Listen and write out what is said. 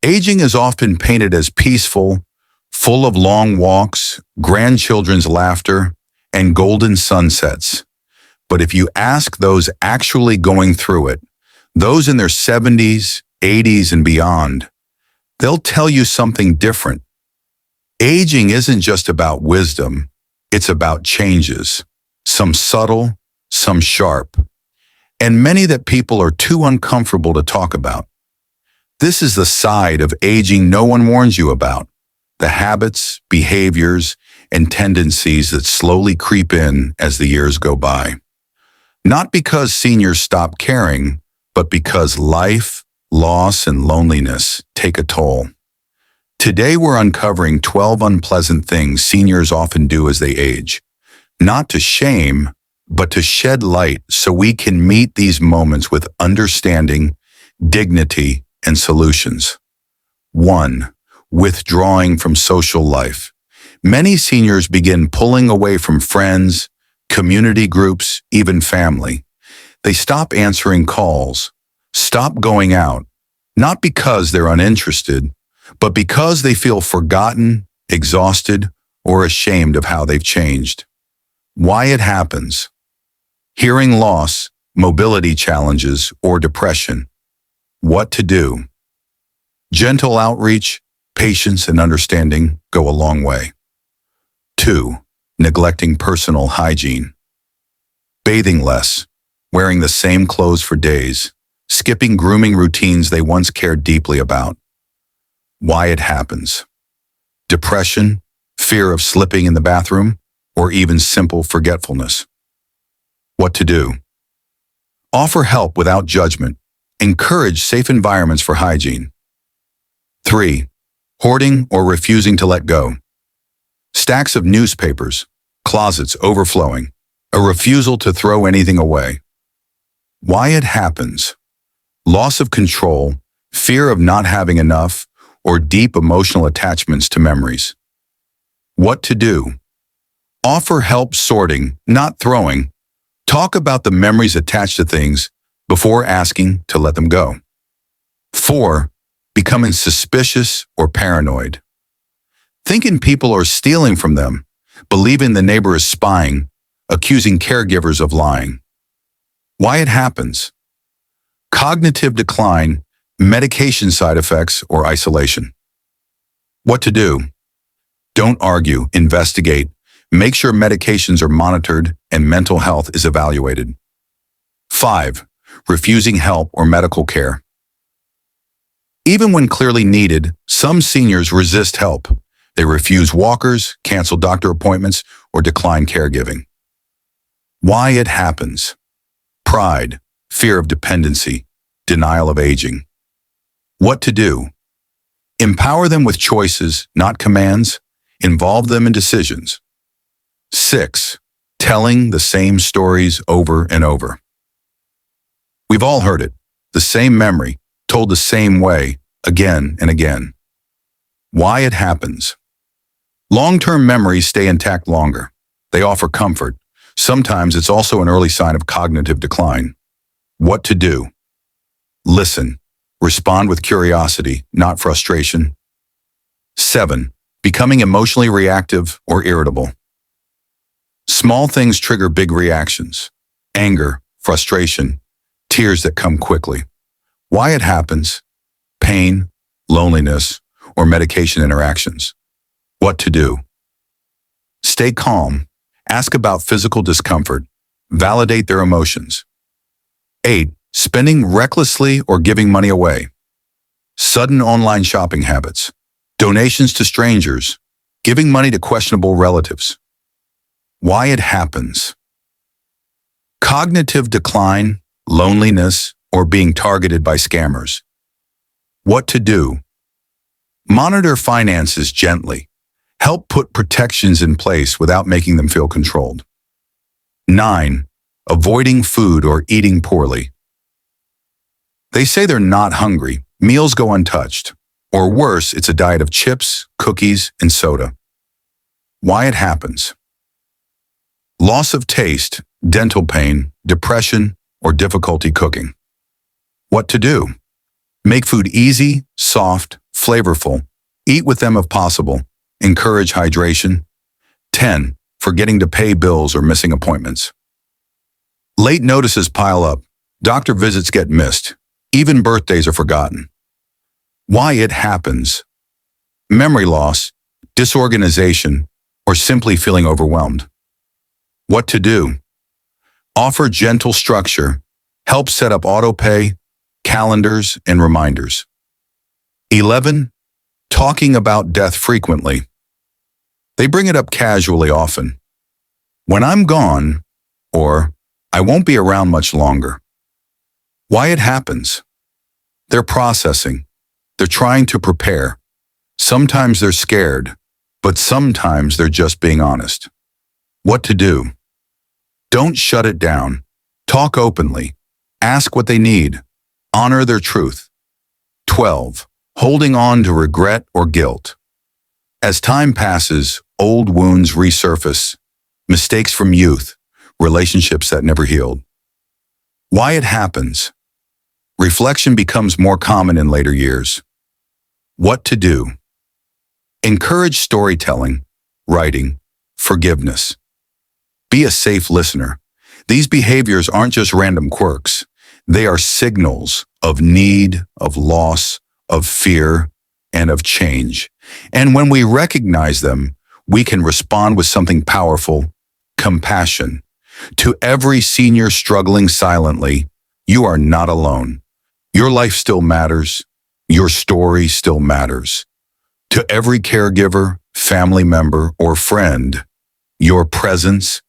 Aging is often painted as peaceful, full of long walks, grandchildren's laughter, and golden sunsets. But if you ask those actually going through it, those in their 70s, 80s, and beyond, they'll tell you something different. Aging isn't just about wisdom, it's about changes, some subtle, some sharp, and many that people are too uncomfortable to talk about. This is the side of aging no one warns you about, the habits, behaviors, and tendencies that slowly creep in as the years go by. Not because seniors stop caring, but because life, loss, and loneliness take a toll. Today we're uncovering 12 unpleasant things seniors often do as they age, not to shame, but to shed light so we can meet these moments with understanding, dignity, and solutions. 1. Withdrawing from social life. Many seniors begin pulling away from friends, community groups, even family. They stop answering calls, stop going out, not because they're uninterested, but because they feel forgotten, exhausted, or ashamed of how they've changed. Why it happens. Hearing loss, mobility challenges, or depression. What to do. Gentle outreach, patience, and understanding go a long way. 2. Neglecting personal hygiene. Bathing less, wearing the same clothes for days, skipping grooming routines they once cared deeply about. Why it happens. Depression, fear of slipping in the bathroom, or even simple forgetfulness. What to do. Offer help without judgment. Encourage safe environments for hygiene. 3. Hoarding or refusing to let go. Stacks of newspapers, closets overflowing, a refusal to throw anything away. Why it happens. Loss of control, fear of not having enough, or deep emotional attachments to memories. What to do. Offer help sorting, not throwing. Talk about the memories attached to things before asking to let them go. 4. Becoming suspicious or paranoid. Thinking people are stealing from them, believing the neighbor is spying, accusing caregivers of lying. Why it happens. Cognitive decline, medication side effects, or isolation. What to do. Don't argue, investigate, make sure medications are monitored and mental health is evaluated. 5. Refusing help or medical care. Even when clearly needed, some seniors resist help. They refuse walkers, cancel doctor appointments, or decline caregiving. Why it happens. Pride, fear of dependency, denial of aging. What to do. Empower them with choices, not commands. Involve them in decisions. 6. Telling the same stories over and over. We've all heard it. The same memory, told the same way, again and again. Why it happens. Long-term memories stay intact longer. They offer comfort. Sometimes it's also an early sign of cognitive decline. What to do. Listen. Respond with curiosity, not frustration. 7. Becoming emotionally reactive or irritable. Small things trigger big reactions. Anger, frustration, tears that come quickly. Why it happens. Pain, loneliness, or medication interactions. What to do. Stay calm. Ask about physical discomfort. Validate their emotions. 8. Spending recklessly or giving money away. Sudden online shopping habits. Donations to strangers. Giving money to questionable relatives. Why it happens. Cognitive decline, loneliness, or being targeted by scammers. What to do. Monitor finances gently. Help put protections in place without making them feel controlled. 9. Avoiding food or eating poorly. They say they're not hungry, meals go untouched. Or worse, it's a diet of chips, cookies, and soda. Why it happens. Loss of taste, dental pain, depression, or difficulty cooking. What to do. Make food easy, soft, flavorful. Eat with them if possible. Encourage hydration. 10. Forgetting to pay bills or missing appointments. Late notices pile up. Doctor visits get missed. Even birthdays are forgotten. Why it happens. Memory loss, disorganization, or simply feeling overwhelmed. What to do. Offer gentle structure. Help set up autopay, calendars, and reminders. 11. Talking about death frequently. They bring it up casually often. When I'm gone, or I won't be around much longer. Why it happens. They're processing. They're trying to prepare. Sometimes they're scared, but sometimes they're just being honest. What to do. Don't shut it down. Talk openly. Ask what they need. Honor their truth. 12. Holding on to regret or guilt. As time passes, old wounds resurface. Mistakes from youth. Relationships that never healed. Why it happens. Reflection becomes more common in later years. What to do. Encourage storytelling, writing, forgiveness. Be a safe listener. These behaviors aren't just random quirks. They are signals of need, of loss, of fear, and of change. And when we recognize them, we can respond with something powerful, compassion. To every senior struggling silently, you are not alone. Your life still matters. Your story still matters. To every caregiver, family member, or friend, your presence,